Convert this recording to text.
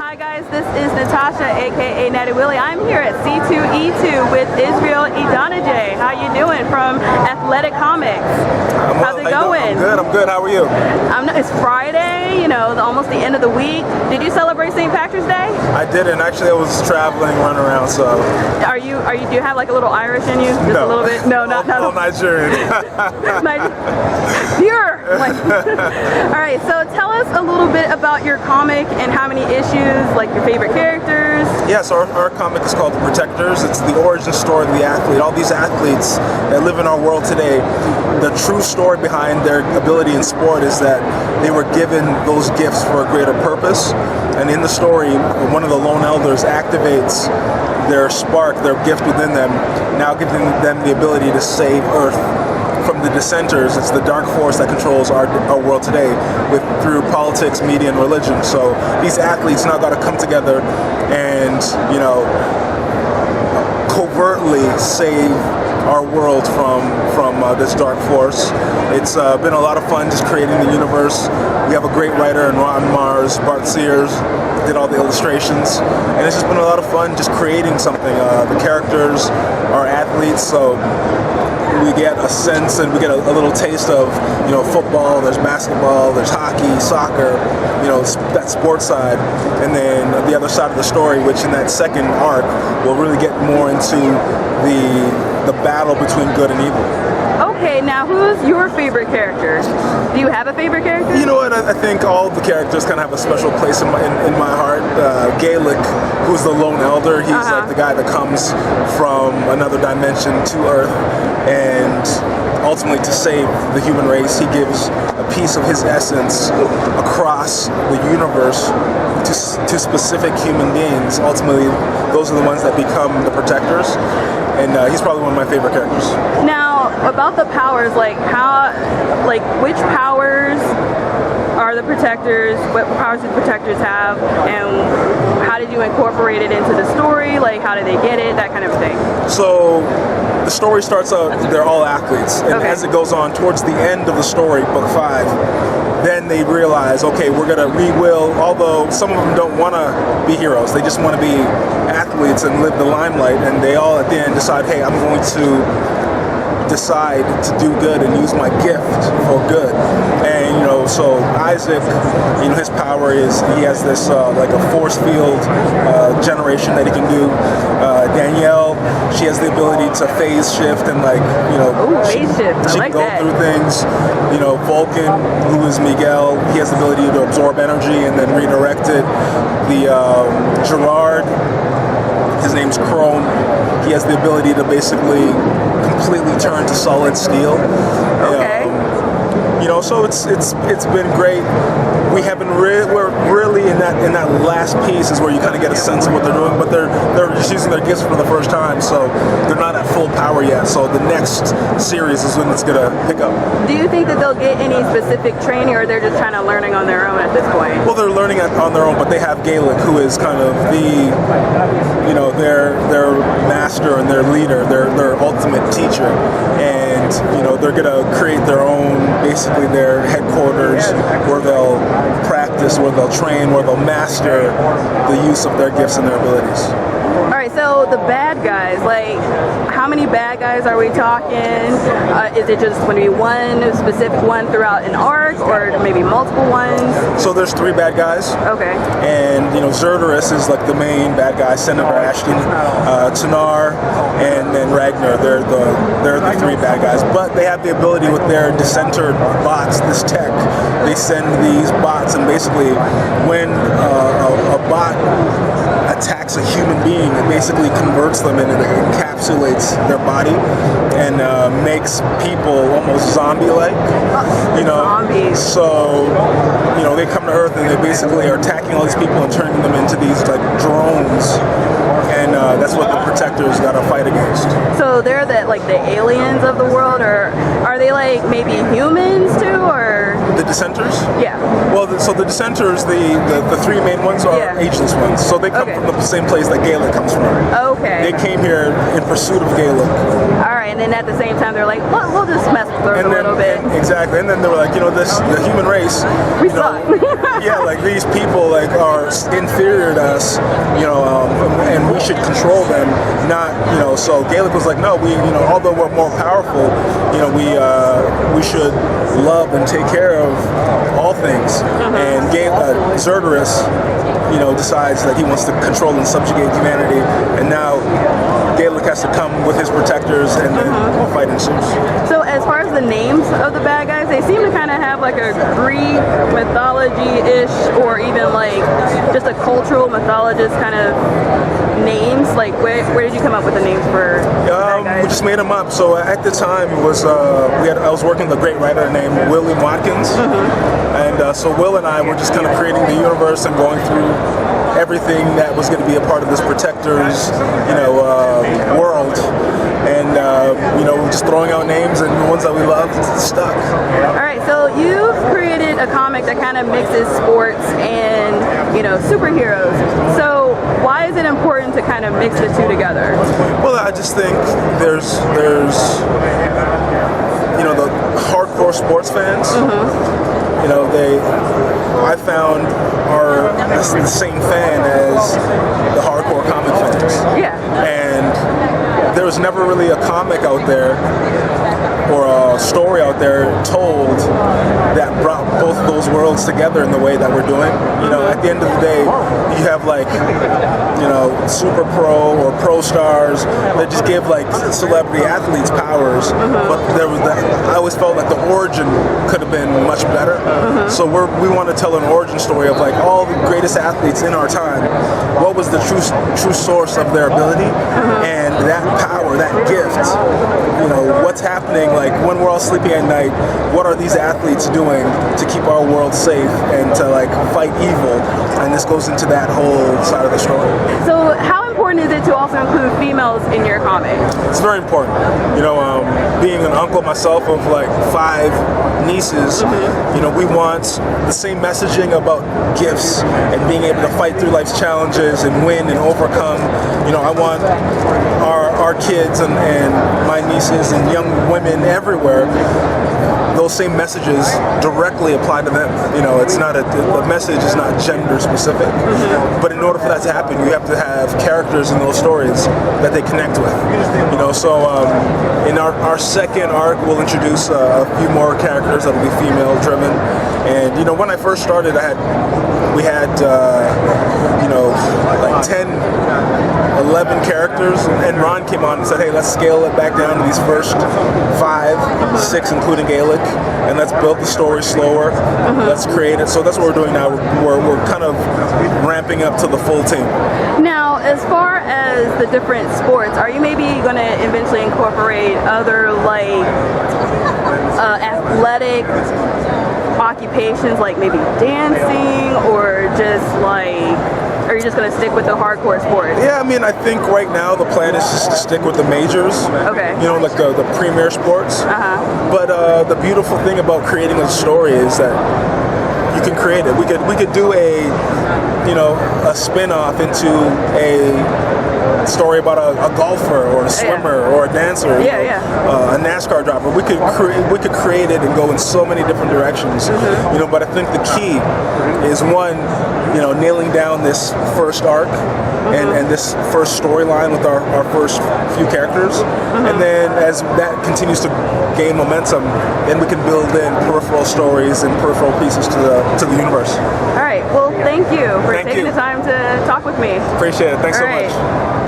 Hi guys, this is Natasha, aka Natty Willie. I'm here at C2E2 with Israel Idonije. How you doing from Athlitacomics? How's it going? I'm good. How are you? It's Friday, you know, almost the end of the week. Did you celebrate St. Patrick's Day? I didn't. Actually, I was traveling, running around, so. Do you have like a little Irish in you? Just no. a little bit? No, not all Nigerian. Pure. All right, so tell us a little bit about your comic and how many issues, like your favorite characters. Yeah, so our comic is called The Protectors. It's the origin story of the athlete. All these athletes that live in our world today, the true story behind their ability in sport is that they were given those gifts for a greater purpose. And in the story, one of the lone elders activates their spark, their gift within them, now giving them the ability to save Earth from the dissenters. It's the dark force that controls our world today through politics, media, and religion. So these athletes now got to come together and, you know, covertly save our world from this dark force. It's been a lot of fun just creating the universe. We have a great writer in Ron Mars, Bart Sears, did all the illustrations, and it's just been a lot of fun just creating something. The characters are athletes, so we get a sense and we get a little taste of, you know, football, there's basketball, there's hockey, soccer, you know, that sports side. And then the other side of the story, which in that second arc will really get more into the battle between good and evil. Okay, now who's your favorite character? Do you have a favorite character? You know what, I think all the characters kind of have a special place in my heart. Galek, who's the lone elder, he's like the guy that comes from another dimension to Earth, and ultimately to save the human race, he gives a piece of his essence across the universe to specific human beings. Ultimately, those are the ones that become the protectors, and he's probably one of my favorite characters. Now, about the powers, which powers are the protectors, what powers do the protectors have, and how did you incorporate it into the story? Like, how did they get it, that kind of thing? So, the story starts out, they're all athletes, and as it goes on, towards the end of the story, book 5, then they realize, okay, we will, although some of them don't want to be heroes, they just want to be athletes and live the limelight, and they all at the end decide, hey, I'm going to decide to do good and use my gift for good. And, you know, so Isaac, you know, his power is he has this like a force field generation that he can do. Danielle, she has the ability to phase shift and, like, you know, phase shift. She can go through things. You know, Vulcan, who is Miguel, he has the ability to absorb energy and then redirect it. The Gerard, his name's Chrome. He has the ability to basically completely turn to solid steel. You know, so it's been great. We're really in that last piece is where you kind of get a sense of what they're doing, but they're just using their gifts for the first time, so they're not at full power yet. So the next series is when it's gonna pick up. Do you think that they'll get any specific training, or they're just kind of learning on their own at this point? Well, they're learning on their own, but they have Galek, who is kind of the, you know, their master and their leader, their ultimate teacher, and, you know, they're gonna create their own, basically their headquarters where they'll practice, where they'll train, where they'll master the use of their gifts and their abilities. All right, so the bad guys, like, how many bad guys are we talking? Is it just going to be one specific one throughout an arc, or maybe multiple ones? So there's 3 bad guys. Okay. And, you know, Zerderus is like the main bad guy, Senator Ashton, Tanar, and then Ragnar. They're the 3 bad guys. But they have the ability with their dissenter bots, this tech. They send these bots, and basically when a bot attacks a human being, it basically converts them and it encapsulates their body and makes people almost zombie-like. You know, zombies. So, you know, they come to Earth and they basically are attacking all these people and turning them into these like drones. And that's what the protectors got to fight against. So they're the aliens of the world, or are they like maybe humans too, or? The dissenters? Yeah. Well, so the dissenters, the 3 main ones are ageless ones. So they come from the same place that Galek comes from. Okay. They came here in pursuit of Galek. All right, and then at the same time they're like, we'll just mess with her a little bit. Exactly, and then they were like, the human race, we suck. Yeah, like these people like are inferior to us, and we should control them, not, so Galek was like, no, we, although we're more powerful, we should love and take care of all things. And Zerderus, decides that he wants to control and subjugate humanity, and now Galek has to come with his protectors, and then fight ensues. So as far as the names of the bad guys, they seem to kind of have like a Greek mythology-ish, or even like just a cultural mythologist kind of names. Like where did you come up with the names for bad guys? We just made them up. So at the time it was I was working with a great writer named William Watkins, and so Will and I were just kind of creating the universe and going through everything that was going to be a part of this protector's world, and just throwing out names, and the ones that we loved stuck. All right, so you've created a comic that kind of mixes sports and superheroes. So why is it important to kind of mix the two together? Well, I just think there's the hardcore sports fans. I found are the same fan as the hardcore comic fans. Yeah. And there was never really a comic out there or a story out there told that brought both of those worlds together in the way that we're doing. At the end of the day, you have like, super pro or pro stars that just give like celebrity athletes powers, but I always felt like the origin could have been much better. So we want to tell an origin story of like all the greatest athletes in our time. What was the true source of their ability, and that power, that gift, what's happening, like when we're all sleeping at night, what are these athletes doing to keep our world safe and to like fight evil? And this goes into that whole side of the story. So how important is it to also include females in your comic? It's very important. Being an uncle myself of like 5 nieces, we want the same messaging about gifts and being able to fight through life's challenges and win and overcome. I want our kids and my nieces and young women everywhere, those same messages directly apply to them. It's not the message is not gender specific, but in order for that to happen, you have to have characters in those stories that they connect with. So in our second arc, we'll introduce a few more characters that will be female driven. And when I first started, we had like 10, 11 characters, and Ron came on and said, hey, let's scale it back down to these first 5, 6, including Galek, and let's build the story slower. Let's create it. So that's what we're doing now. We're kind of ramping up to the full team. Now, as far as the different sports, are you maybe going to eventually incorporate other like athletic occupations, like maybe dancing, or just like, are you just going to stick with the hardcore sports? Yeah, I think right now the plan is just to stick with the majors. Okay. Like the premier sports. But the beautiful thing about creating a story is that you can create it. We could do a spin-off into a story about a golfer or a swimmer or a dancer, a NASCAR driver. We could create it and go in so many different directions. But I think the key is one, nailing down this first arc and this first storyline with our first few characters, and then as that continues to gain momentum, then we can build in peripheral stories and peripheral pieces to the universe. All right. Well, thank you for taking the time to talk with me. Appreciate it. Thanks so much.